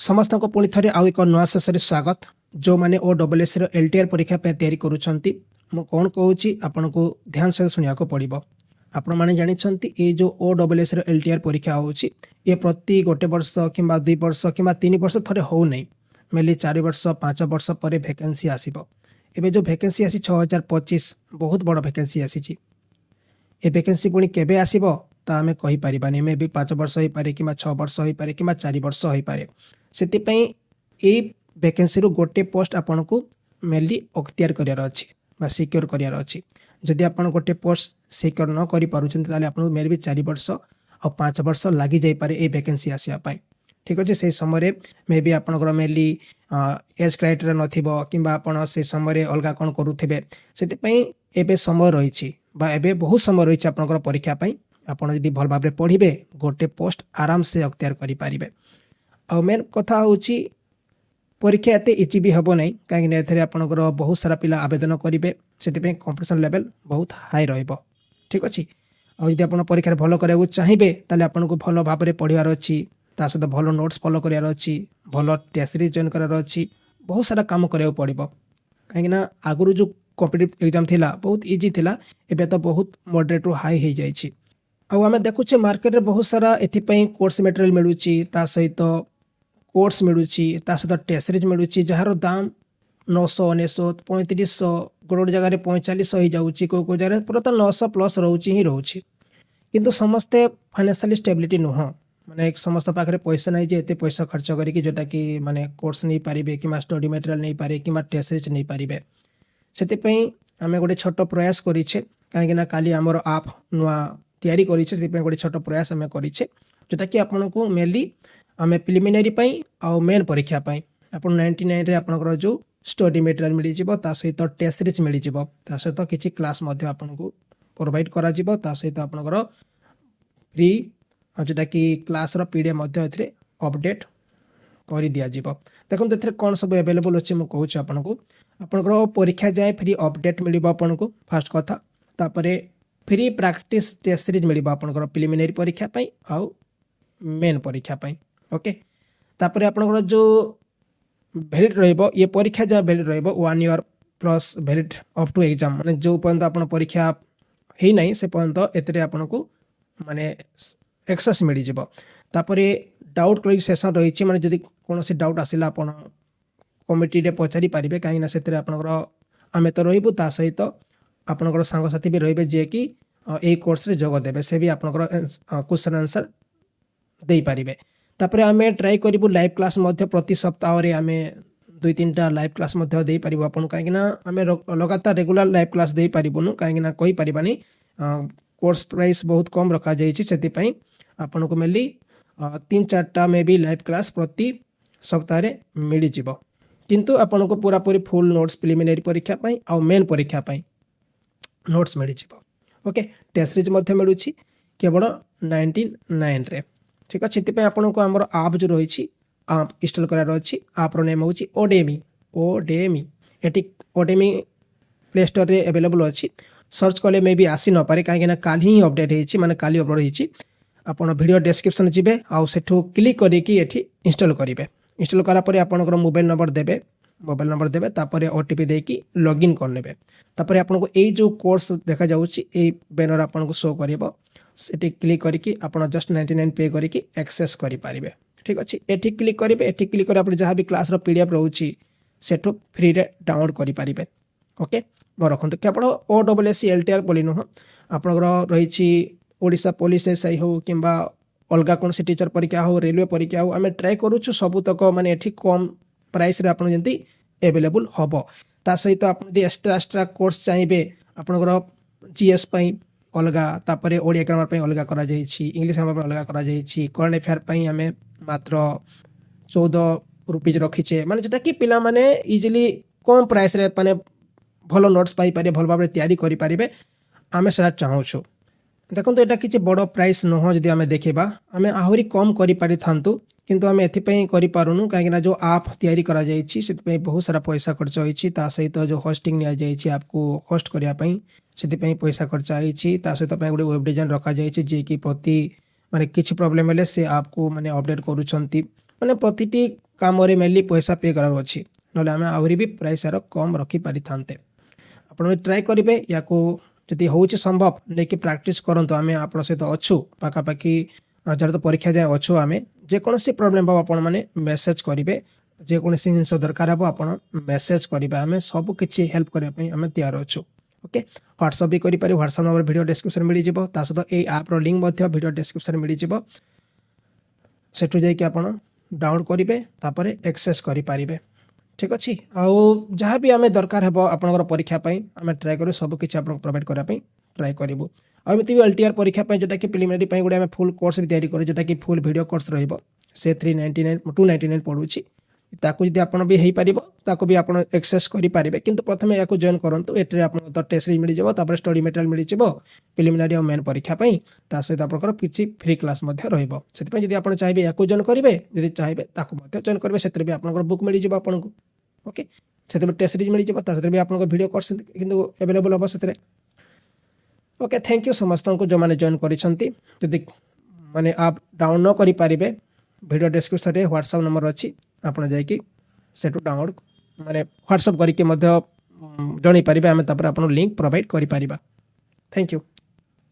समस्त को पुणी थे आउ एक नुआ शेष स्वागत जो मैंने OSS LTR परीक्षा पे तैयारी करुँच मु कौन कहूँ आपन को ध्यान से शुणा पड़ो आपण मैंने जानते ये जो OSS LTR परीक्षा होची ये प्रति गोटे वर्ष कि 2 वर्ष कि 3 वर्ष थे हो नहीं मेनली 4 वर्ष 5 वर्ष पर वैकेंसी आसब एवं जो वैकेंसी आसी 6025 बहुत बड़ वैकेंसी आसी ए वैकेंसी पुणी केबे आसीबो ता आमे कहि परिबानी मे भी 5 वर्ष होई पारे कि 6 वर्ष होई पारे कि 4 वर्ष होई पारे सेति पई ए वैकेंसी रो गोटे पोस्ट आपन को मेनली अख्तियार करियार अछि बा सिक्योर करियार अछि जदि आपन गोटे पोस्ट सिक्योर न करि पारुछन ताले आपन मेरे भी 4 वर्ष और 5 वर्ष लागि जाई पारे ए वैकेंसी आसिया पाई ठीक अच्छे से समय मे भी आपंकर मेनली एज क्राइटेरिया नथिबो किंबा आपण से समय अलगा कौन करुथे से समय रही एबे बहुत समय रही आपंकर परीक्षा आपड़ जदि भल भाव पढ़े गोटे पोस्ट आराम से अख्तियार करें आ मेन कथा हूँ परीक्षा एत इजी भी हम ना कहीं आपंकर बहुत सारा पिला आवेदन करेंगे से कंपटीशन लेवल बहुत हाई ठीक अच्छे आदि आप परीक्षा भल कराया चाहिए ताले आपन को भल भाव में पढ़ार अच्छी ता सहित भल नोट्स फॉलो करार अच्छी भल टेस्ट सीरीज जॉइन करार अच्छी बहुत सारा काम करा पड़ो कहीं आगुरी जो कॉम्पिटिटिव एग्जाम थिला बहुत इजी थिला एबे तो बहुत मॉडरेट रु हाई हो जाइए आम देखुचे मार्केट में बहुत सारा एथिपाई कोर्स मटेरियल मिलूची ता सहित कोर्स मिलूची ता सहित टेस्ट सीरीज मिलूची जार दाम 900 900 3500 गोटे जगह 4500 हो जाऊँगी को जगह पूरा तो 900 प्लस रोचे ही रोचे किंतु समस्ते फाइनेंशियल स्टेबिलिटी नुह माने समस्त पाखे पैसा नहीं जे एते पैसा खर्च करी जोटा कि माने कोर्स नहीं पारे कि स्टडी मटेरियल नहीं पारे कि टेस्ट सीरीज नहीं पारे से आम गोटे छोट प्रयास करें कहीं काली आमर आप नुआ तैयारी करें गोटे छोट प्रयास आम करें जोटा कि आपन को मेनली आम प्रिलिमिनारी आउ मेन परीक्षा आप 99 रे आपनकर जो स्टडी मटेरियल मिल जाव सहित टेस्ट सीरीज मिल जाव सहित किसी क्लास आपको प्रोवाइड करा सहित आपनकर फ्री जोटा कि क्लास पीडीएफ अपडेट कर दि जाव देखो ये कौन सब अवेलेबल अच्छे मुझे कहूँ आपको आपनकर परीक्षा जाए फ्री अपडेट मिल आपन को फास्ट कथा तापर फ्री प्रैक्टिस टेस्ट सीरीज मिल आपनकर प्रिलिमिनारी परीक्षा आउ मेन परीक्षा ओके तापर आपनकर जो वैलिड रहिबो ये परीक्षा जहाँ वैलिड रहिबो 1 year plus valid up to exam माने जो पर्यंत आपन परीक्षा ही नहीं से पर्यंत एतरे आपन को माने एक्सेस मिल जाव तापर डाउट क्लियर सेशन रही माने जदि कौन डाउट आसला आपन कमिटी रे पचारि पारिबे कहीं से आपनकर आमे तो रहिबु ता सहित आपनकर सांगसाथी भी रहिबे जे कि ए कोर्स रे जोग देबे से भी आपनकर क्वेश्चन आंसर दे पारिबे तापर आमे ट्राई करिबु लाइव क्लास मध्य प्रति सप्ताह रे आमे 2-3टा लाइव क्लास मध्य दे पारिबु आपन कहीं आमे लगातार रेगुलर लाइव दे दे पारिबुनु कहीं कहि पारिबानी कोर्स प्राइस बहुत कम रखा जाइछि सेति पई आपन को मेनली 3-4टा में भी लाइव क्लास प्रति सप्ताह रे मिल जिवो किंतु आपन को पूरा पूरी फुल नोट्स प्रिलिमिनारी परीक्षा आ मेन परीक्षा नोट्स मिल जिवो ओके टेस्ट सीरीज मध्य मिलूची केवल 99 रे ठीक अच्छे से आपन को आमर आप जो रही आप इंस्टॉल करार अच्छी आपर नेम हूँ ओडेमी एटी ओडेमी प्ले स्टोर रे अवेलेबल अच्छी सर्च कले मे भी आसी न पारे कहीं काल ही अपडेट होती माने काली अपलोड होती आपन वीडियो डिस्क्रिप्शन जी आउ सेठू क्लिक करके इंस्टॉल करेंगे इंस्टॉल करापर आपंकर मोबाइल नंबर देवे तापर ओटीपी देकी लॉगिन करने तापर आपन को यही जो कोर्स देखा जाऊँगी बैनर आपन को शो कर सेठी क्लिक करके आपन जस्ट 99 पे करके एक्सेस करें ठीक अच्छे एठी क्लिक करेंगे एठी क्लिक कर जहाँ भी क्लास पीडीएफ रोचे सेठू फ्री रे डाउनलोड करें ओके मैं रखु केवल OSS LTR बोली नुह आपंकर रही ओडिशा पुलिस एसआई हो कि अलग कौन सी टीचर परीक्षा हो रेलवे परीक्षा हो आम ट्राए करुँ सबूतक माने कम प्राइस रे आपन जंती अवेलेबल हम ता सहित आप एक्स्ट्रा कोर्स चाहिए आपंकर जीएस अलग तापर ओडिया ग्रामर अलग करा इंग्लिश ग्रामर अलग करा करंट अफेयर आम मात्र 14 रुपीज रखीचे माने जोटा कि पिला माने इजिली कम प्राइस रे माने भल नोट्स पाई पारे भल भाव में तैयारी करि पारिबे आमे सेटा चाहूछु देखो यहाँ किसी बड़ प्राइस नुह जदि आम देखा आम आहरी कम कर किंतु आम एपाई करूँ कहीं जो आप तैयारी करा जाइछि से बहुत सारा पैसा खर्च होती सहित जो होस्टिंग नि आपको होस्ट करने से पैसा खर्च होती सहित गोटे वेब डिजाइन रखा जाइए जे कि प्रति माने किसी प्रॉब्लम हेले से आपको माने अपडेट करूछंती ମାନେ ପ୍ରତିଟି କାମରେ ମେନଲି ପଇସା ପେ କରିବାର ଅଛି, ନହେଲେ ଆମେ ଆହୁରି ବି ପ୍ରାଇସ୍ ଏହାର କମ୍ ରଖିପାରିଥାନ୍ତେ। ଆପଣ ବି ଟ୍ରାଏ କରିବେ, ୟାକୁ ଯଦି ହେଉଛି ସମ୍ଭବ ନେଇକି ପ୍ରାକ୍ଟିସ୍ କରନ୍ତୁ। ଆମେ ଆପଣଙ୍କ ସହିତ ଅଛୁ, ପାଖାପାଖି ଯାହାର ତ ପରୀକ୍ଷା ଯାଏଁ ଅଛୁ। ଆମେ ଯେକୌଣସି ପ୍ରୋବ୍ଲେମ୍ ହେବ ଆପଣମାନେ ମେସେଜ୍ କରିବେ, ଯେକୌଣସି ଜିନିଷ ଦରକାର ହେବ ଆପଣ ମେସେଜ୍ କରିବେ, ଆମେ ସବୁ କିଛି ହେଲ୍ପ କରିବା ପାଇଁ ଆମେ ତିଆର ଅଛୁ। ଓକେ, ହ୍ୱାଟ୍ସଆପ୍ ବି କରିପାରିବେ, ହ୍ୱାଟ୍ସଆପ୍ ନମ୍ବର ଭିଡ଼ିଓ ଡେସ୍କ୍ରିପ୍ସନ୍ ମିଳିଯିବ, ତା ସହିତ ଏଇ ଆପ୍ର ଲିଙ୍କ୍ ମଧ୍ୟ ଭିଡ଼ିଓ ଡେସ୍କ୍ରିପ୍ସନ୍ ମିଳିଯିବ। ସେଠୁ ଯାଇକି ଆପଣ ଡାଉନଲୋଡ଼ କରିବେ, ତାପରେ ଏକ୍ସେସ୍ କରିପାରିବେ। ଠିକ୍ ଅଛି, ଆଉ ଯାହା ବି ଆମେ ଦରକାର ହେବ ଆପଣଙ୍କର ପରୀକ୍ଷା ପାଇଁ ଆମେ ଟ୍ରାଏ କରିବୁ, ସବୁ କିଛି ଆପଣଙ୍କୁ ପ୍ରୋଭାଇଡ଼ କରିବା ପାଇଁ ଟ୍ରାଏ କରିବୁ। ଆଉ ଏମିତି ବି LTR ପରୀକ୍ଷା ପାଇଁ ଯେଉଁଟାକି ପ୍ରିଲିମିନାରୀ ପାଇଁ ଗୋଟେ ଆମେ ଫୁଲ୍ କୋର୍ସ ବି ତିଆରି କରୁ, ଯେଉଁଟାକି ଫୁଲ୍ ଭିଡ଼ିଓ କୋର୍ସ ରହିବ। ସେ 299 ପଡ଼ୁଛି। ତାକୁ ଯଦି ଆପଣ ବି ହେଇପାରିବ, ତାକୁ ବି ଆପଣ ଏକ୍ସେସ୍ କରିପାରିବେ, କିନ୍ତୁ ପ୍ରଥମେ ୟାକୁ ଜଏନ୍ କରନ୍ତୁ। ଏଥିରେ ଆପଣଙ୍କୁ ଟେଷ୍ଟ ସିରିଜ୍ ମିଳିଯିବ, ତାପରେ ଷ୍ଟଡି ମେଟେରିଆଲ୍ ମିଳିଯିବ ପ୍ରିଲିମିନାରୀ ଆଉ ମେନ୍ ପରୀକ୍ଷା ପାଇଁ। ତା ସହିତ ଆପଣଙ୍କର କିଛି ଫ୍ରି କ୍ଲାସ୍ ମଧ୍ୟ ରହିବ। ସେଥିପାଇଁ ଯଦି ଆପଣ ଚାହିଁବେ ୟାକୁ ଜଏନ୍ କରିବେ, ଯଦି ଚାହିଁବେ ତାକୁ ମଧ୍ୟ ଜଏନ୍ କରିବେ। ସେଥିରେ ବି ଆପଣଙ୍କର ବୁକ୍ ମିଳିଯିବ ଆପଣଙ୍କୁ। ଓକେ, ସେଥିରେ ଟେଷ୍ଟ ସିରିଜ୍ ମିଳିଯିବ, ତା ସେଥିରେ ବି ଆପଣଙ୍କ ଭିଡ଼ିଓ କୋର୍ସ କିନ୍ତୁ ଆଭେଲେବଲ୍ ହେବ ସେଥିରେ। ଓକେ, ଥ୍ୟାଙ୍କ ୟୁ ସମସ୍ତଙ୍କୁ ଯେଉଁମାନେ ଜଏନ୍ କରିଛନ୍ତି। ଯଦି ମାନେ ଆପ୍ ଡାଉନଲୋଡ଼ ନ କରିପାରିବେ, ଭିଡ଼ିଓ ଡେସ୍କ୍ରିପ୍ସନ୍ରେ ହ୍ୱାଟ୍ସଆପ୍ ନମ୍ବର ଅଛି, ଆପଣ ଯାଇକି ସେଠୁ ଡାଉନଲୋଡ଼ ମାନେ ହ୍ୱାଟ୍ସଆପ୍ କରିକି ମଧ୍ୟ ଜଣାଇ ପାରିବେ, ଆମେ ତାପରେ ଆପଣଙ୍କୁ ଲିଙ୍କ୍ ପ୍ରୋଭାଇଡ଼ କରିପାରିବା। Thank you.